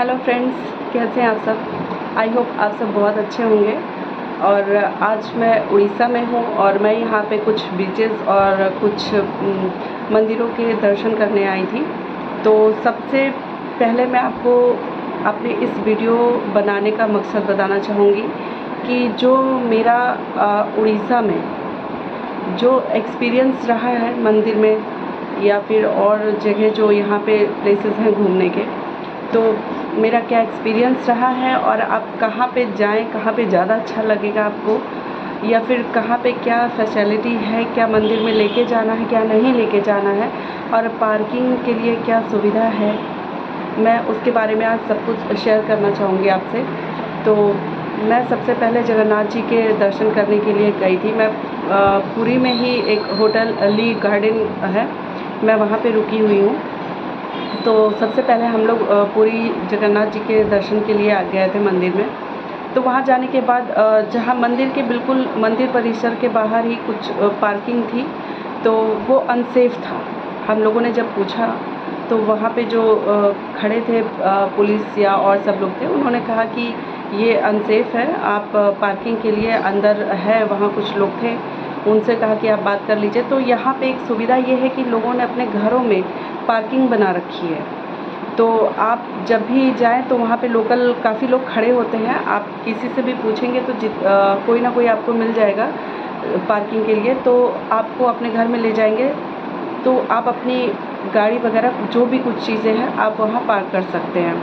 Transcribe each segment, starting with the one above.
Hello friends, कैसे हैं आप सब। आई होप आप सब बहुत अच्छे होंगे। और आज मैं उड़ीसा में हूँ और मैं यहाँ पे कुछ बीचेस और कुछ मंदिरों के दर्शन करने आई थी। तो सबसे पहले मैं आपको अपने इस वीडियो बनाने का मकसद बताना चाहूँगी कि जो मेरा उड़ीसा में जो एक्सपीरियंस रहा है मंदिर में या फिर और जगह जो यहाँ पे प्लेसेस हैं घूमने के, तो मेरा क्या एक्सपीरियंस रहा है और आप कहाँ पे जाएं, कहाँ पे ज़्यादा अच्छा लगेगा आपको, या फिर कहाँ पे क्या फैसिलिटी है, क्या मंदिर में लेके जाना है, क्या नहीं लेके जाना है, और पार्किंग के लिए क्या सुविधा है, मैं उसके बारे में आज सब कुछ शेयर करना चाहूँगी आपसे। तो मैं सबसे पहले जगन्नाथ जी के दर्शन करने के लिए गई थी। मैं पुरी में ही एक होटल ली गार्डन है, मैं वहाँ पे रुकी हुई हूँ। तो सबसे पहले हम लोग पुरी जगन्नाथ जी के दर्शन के लिए गए थे मंदिर में। तो वहाँ जाने के बाद जहाँ मंदिर के बिल्कुल मंदिर परिसर के बाहर ही कुछ पार्किंग थी, तो वो अनसेफ था। हम लोगों ने जब पूछा तो वहाँ पे जो खड़े थे पुलिस या और सब लोग थे, उन्होंने कहा कि ये अनसेफ है, आप पार्किंग के लिए अंदर है, वहाँ कुछ लोग थे, उनसे कहा कि आप बात कर लीजिए। तो यहाँ पे एक सुविधा ये है कि लोगों ने अपने घरों में पार्किंग बना रखी है। तो आप जब भी जाएं तो वहाँ पे लोकल काफ़ी लोग खड़े होते हैं, आप किसी से भी पूछेंगे तो कोई ना कोई आपको मिल जाएगा पार्किंग के लिए। तो आपको अपने घर में ले जाएंगे, तो आप अपनी गाड़ी वगैरह जो भी कुछ चीज़ें हैं आप वहाँ पार्क कर सकते हैं,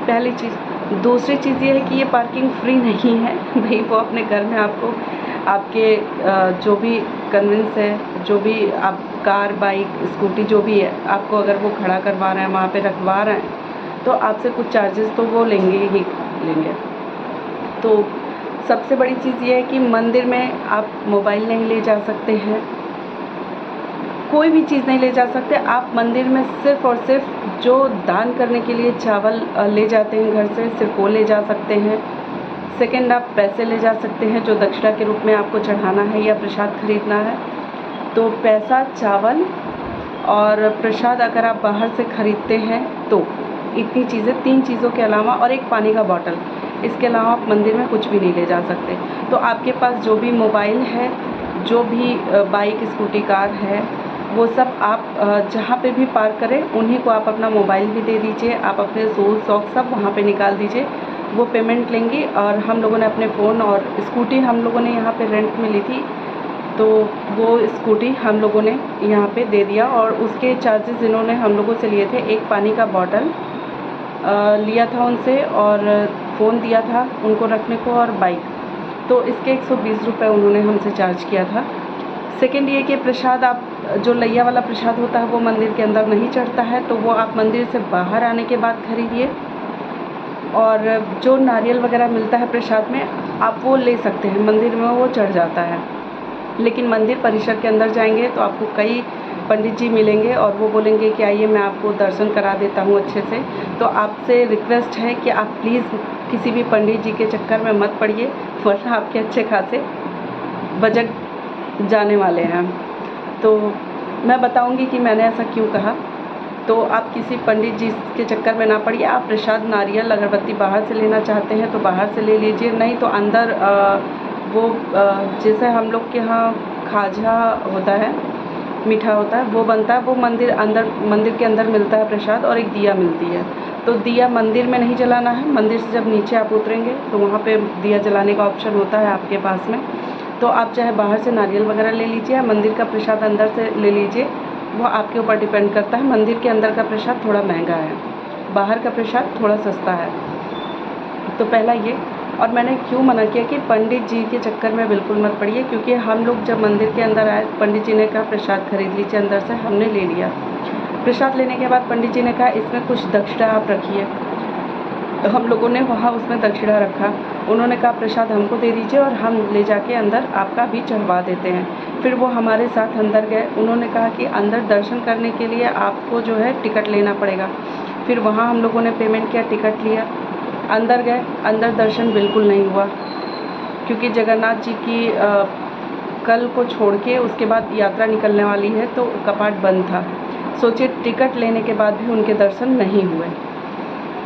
पहली चीज़। दूसरी चीज़ ये है कि ये पार्किंग फ्री नहीं है भाई, वो अपने घर में आपको आपके जो भी कन्वेंस है, जो भी आप कार, बाइक, स्कूटी जो भी है, आपको अगर वो खड़ा करवा रहे हैं, वहाँ पे रखवा रहे हैं, तो आपसे कुछ चार्जेस तो वो लेंगे ही लेंगे। तो सबसे बड़ी चीज़ ये है कि मंदिर में आप मोबाइल नहीं ले जा सकते हैं, कोई भी चीज़ नहीं ले जा सकते। आप मंदिर में सिर्फ़ और सिर्फ जो दान करने के लिए चावल ले जाते हैं घर से, सिर्फ वो ले जा सकते हैं। सेकंड, आप पैसे ले जा सकते हैं जो दक्षिणा के रूप में आपको चढ़ाना है या प्रसाद खरीदना है। तो पैसा, चावल और प्रसाद अगर आप बाहर से ख़रीदते हैं तो इतनी चीज़ें, 3 चीज़ों के अलावा, और एक पानी का बॉटल, इसके अलावा आप मंदिर में कुछ भी नहीं ले जा सकते। तो आपके पास जो भी मोबाइल है, जो भी बाइक, स्कूटी, कार है, वो सब आप जहाँ पे भी पार्क करें उन्हीं को आप अपना मोबाइल भी दे दीजिए, आप अपने शूज़, सॉक्स सब वहाँ पे निकाल दीजिए, वो पेमेंट लेंगी। और हम लोगों ने अपने फ़ोन और स्कूटी हम लोगों ने यहाँ पे रेंट में ली थी, तो वो स्कूटी हम लोगों ने यहाँ पे दे दिया, और उसके चार्जेस इन्होंने हम लोगों से लिए थे। एक पानी का बॉटल लिया था उनसे, और फ़ोन दिया था उनको रखने को, और बाइक, तो इसके 120 रुपये उन्होंने हमसे चार्ज किया था। सेकेंड ये कि प्रसाद, आप जो लैया वाला प्रसाद होता है वो मंदिर के अंदर नहीं चढ़ता है, तो वो आप मंदिर से बाहर आने के बाद खरीदिए। और जो नारियल वगैरह मिलता है प्रसाद में, आप वो ले सकते हैं, मंदिर में वो चढ़ जाता है। लेकिन मंदिर परिसर के अंदर जाएंगे तो आपको कई पंडित जी मिलेंगे और वो बोलेंगे कि आइए मैं आपको दर्शन करा देता हूँ अच्छे से। तो आपसे रिक्वेस्ट है कि आप प्लीज़ किसी भी पंडित जी के चक्कर में मत पड़िए, वरना आपके अच्छे खासे बजट जाने वाले हैं। तो मैं बताऊंगी कि मैंने ऐसा क्यों कहा। तो आप किसी पंडित जी के चक्कर में ना पड़िए। आप प्रसाद, नारियल, अगरबत्ती बाहर से लेना चाहते हैं तो बाहर से ले लीजिए, नहीं तो अंदर वो जैसे हम लोग के यहाँ खाजा होता है, मीठा होता है, वो बनता है, वो मंदिर के अंदर मिलता है प्रसाद, और एक दिया मिलती है। तो दिया मंदिर में नहीं जलाना है, मंदिर से जब नीचे आप उतरेंगे तो वहाँ पे दिया जलाने का ऑप्शन होता है आपके पास में। तो आप चाहे बाहर से नारियल वगैरह ले लीजिए, मंदिर का प्रसाद अंदर से ले लीजिए, वो आपके ऊपर डिपेंड करता है। मंदिर के अंदर का प्रसाद थोड़ा महंगा है, बाहर का प्रसाद थोड़ा सस्ता है। तो पहला ये। और मैंने क्यों मना किया कि पंडित जी के चक्कर में बिल्कुल मत पड़िए, क्योंकि हम लोग जब मंदिर के अंदर आए, पंडित जी ने कहा प्रसाद खरीद लीजिए अंदर से, हमने ले लिया। प्रसाद लेने के बाद पंडित जी ने कहा इसमें कुछ दक्षिणा आप रखिए, तो हम लोगों ने वहाँ उसमें दक्षिणा रखा। उन्होंने कहा प्रसाद हमको दे दीजिए और हम ले जाके अंदर आपका भी चढ़वा देते हैं। फिर वो हमारे साथ अंदर गए। उन्होंने कहा कि अंदर दर्शन करने के लिए आपको जो है टिकट लेना पड़ेगा। फिर वहाँ हम लोगों ने पेमेंट किया, टिकट लिया, अंदर गए। अंदर दर्शन बिल्कुल नहीं हुआ, क्योंकि जगन्नाथ जी की कल को छोड़ के उसके बाद यात्रा निकलने वाली है, तो कपाट बंद था। सोचिए, टिकट लेने के बाद भी उनके दर्शन नहीं हुए।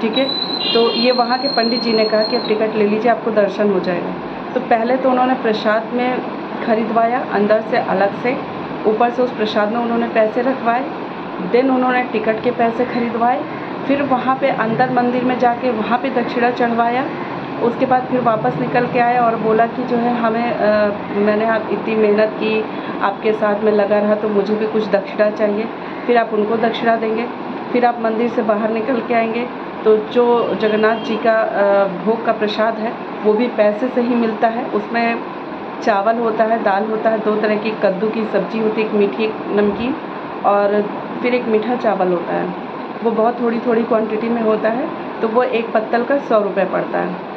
ठीक है। तो ये वहाँ के पंडित जी ने कहा कि अब टिकट ले लीजिए, आपको दर्शन हो जाएगा। तो पहले तो उन्होंने प्रसाद में खरीदवाया अंदर से अलग से, ऊपर से उस प्रसाद में उन्होंने पैसे रखवाए, देन उन्होंने टिकट के पैसे खरीदवाए, फिर वहाँ पे अंदर मंदिर में जाके वहाँ पे दक्षिणा चढ़वाया। उसके बाद फिर वापस निकल के आया और बोला कि जो है हमें मैंने आप इतनी मेहनत की, आपके साथ में लगा रहा, तो मुझे भी कुछ दक्षिणा चाहिए। फिर आप उनको दक्षिणा देंगे, फिर आप मंदिर से बाहर निकल के आएंगे तो जो जगन्नाथ जी का भोग का प्रसाद है वो भी पैसे से ही मिलता है। उसमें चावल होता है, दाल होता है, 2 तरह की कद्दू की सब्ज़ी होती है, एक मीठी एक नमकीन, और फिर एक मीठा चावल होता है। वो बहुत थोड़ी थोड़ी क्वांटिटी में होता है, तो वो एक पत्तल का 100 रुपये पड़ता है।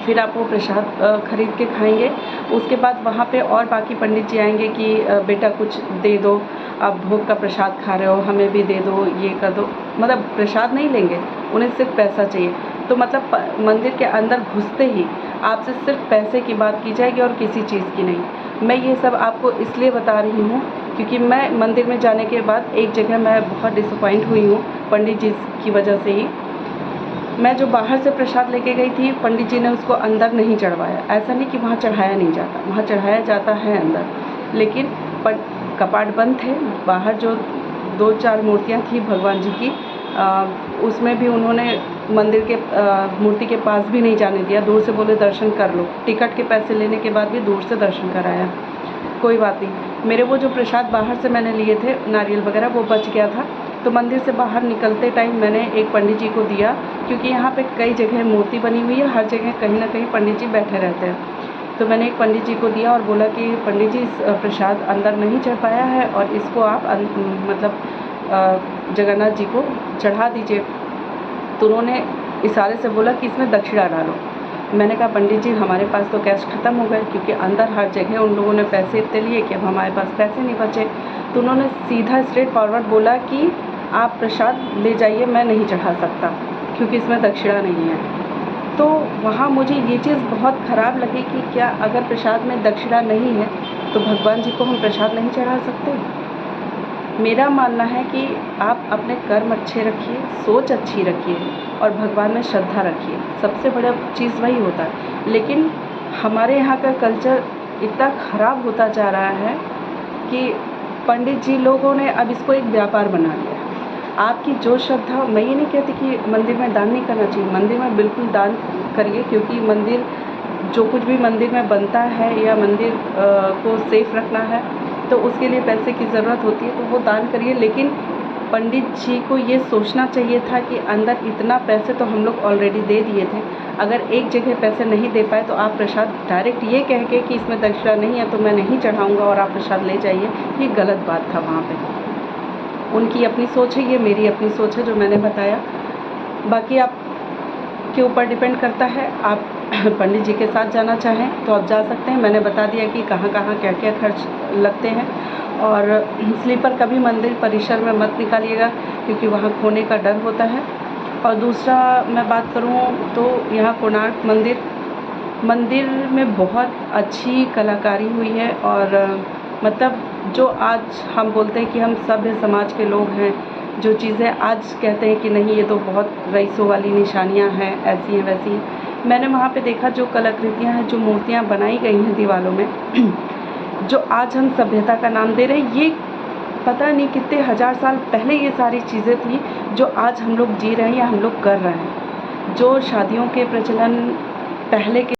फिर आप वो प्रसाद खरीद के खाएंगे। उसके बाद वहाँ पे और बाकी पंडित जी आएंगे कि बेटा कुछ दे दो, आप भोग का प्रसाद खा रहे हो, हमें भी दे दो, ये कर दो। मतलब प्रसाद नहीं लेंगे, उन्हें सिर्फ पैसा चाहिए। तो मतलब मंदिर के अंदर घुसते ही आपसे सिर्फ पैसे की बात की जाएगी और किसी चीज़ की नहीं। मैं ये सब आपको इसलिए बता रही हूँ क्योंकि मैं मंदिर में जाने के बाद एक जगह मैं बहुत डिसअपॉइंट हुई हूँ पंडित जी की वजह से ही। मैं जो बाहर से प्रसाद लेके गई थी, पंडित जी ने उसको अंदर नहीं चढ़वाया। ऐसा नहीं कि वहाँ चढ़ाया नहीं जाता, वहाँ चढ़ाया जाता है अंदर, लेकिन कपाट बंद थे। बाहर जो 2-4 मूर्तियाँ थी भगवान जी की, उसमें भी उन्होंने मंदिर के मूर्ति के पास भी नहीं जाने दिया। दूर से बोले दर्शन कर लो, टिकट के पैसे लेने के बाद भी दूर से दर्शन कराया। कोई बात नहीं, मेरे वो जो प्रसाद बाहर से मैंने लिए थे नारियल वगैरह, वो बच गया था। तो मंदिर से बाहर निकलते टाइम मैंने एक पंडित जी को दिया, क्योंकि यहाँ पे कई जगह मूर्ति बनी हुई है, हर जगह कहीं ना कहीं पंडित जी बैठे रहते हैं। तो मैंने एक पंडित जी को दिया और बोला कि पंडित जी इस प्रसाद अंदर नहीं चढ़ पाया है और इसको आप मतलब जगन्नाथ जी को चढ़ा दीजिए। तो उन्होंने इशारे से बोला कि इसमें दक्षिणा डालो। मैंने कहा पंडित जी हमारे पास तो कैश ख़त्म हो गए, क्योंकि अंदर हर जगह उन लोगों ने पैसे इतने लिए कि अब हमारे पास पैसे नहीं बचे। तो उन्होंने सीधा स्ट्रेट फॉरवर्ड बोला कि आप प्रसाद ले जाइए, मैं नहीं चढ़ा सकता क्योंकि इसमें दक्षिणा नहीं है। तो वहाँ मुझे ये चीज़ बहुत ख़राब लगी कि क्या अगर प्रसाद में दक्षिणा नहीं है तो भगवान जी को हम प्रसाद नहीं चढ़ा सकते। मेरा मानना है कि आप अपने कर्म अच्छे रखिए, सोच अच्छी रखिए और भगवान में श्रद्धा रखिए, सबसे बड़ा चीज़ वही होता है। लेकिन हमारे यहाँ का कल्चर इतना ख़राब होता जा रहा है कि पंडित जी लोगों ने अब इसको एक व्यापार बना लिया। आपकी जो श्रद्धा, मैं ये नहीं कहती कि मंदिर में दान नहीं करना चाहिए, मंदिर में बिल्कुल दान करिए, क्योंकि मंदिर जो कुछ भी मंदिर में बनता है या मंदिर को सेफ रखना है तो उसके लिए पैसे की ज़रूरत होती है, तो वो दान करिए। लेकिन पंडित जी को ये सोचना चाहिए था कि अंदर इतना पैसे तो हम लोग ऑलरेडी दे दिए थे, अगर एक जगह पैसे नहीं दे पाए तो आप प्रसाद डायरेक्ट ये कह के कि इसमें दक्षिणा नहीं है तो मैं नहीं चढ़ाऊँगा और आप प्रसाद ले जाइए, ये गलत बात था। वहाँ पे उनकी अपनी सोच है, ये मेरी अपनी सोच है जो मैंने बताया। बाकी आप के ऊपर डिपेंड करता है, आप पंडित जी के साथ जाना चाहें तो आप जा सकते हैं। मैंने बता दिया कि कहाँ कहाँ क्या क्या खर्च लगते हैं। और स्लीपर कभी मंदिर परिसर में मत निकालिएगा, क्योंकि वहाँ खोने का डर होता है। और दूसरा मैं बात करूँ तो यहाँ कोणार्क मंदिर में बहुत अच्छी कलाकारी हुई है। और मतलब जो आज हम बोलते हैं कि हम सभ्य समाज के लोग हैं, जो चीज़ें आज कहते हैं कि नहीं ये तो बहुत रईसों वाली निशानियां हैं, ऐसी हैं वैसी हैं, मैंने वहाँ पे देखा जो कलाकृतियाँ हैं, जो मूर्तियाँ बनाई गई हैं दीवारों में, जो आज हम सभ्यता का नाम दे रहे हैं, ये पता नहीं कितने हज़ार साल पहले ये सारी चीज़ें थी जो आज हम लोग जी रहे हैं या हम लोग कर रहे हैं। जो शादियों के प्रचलन पहले के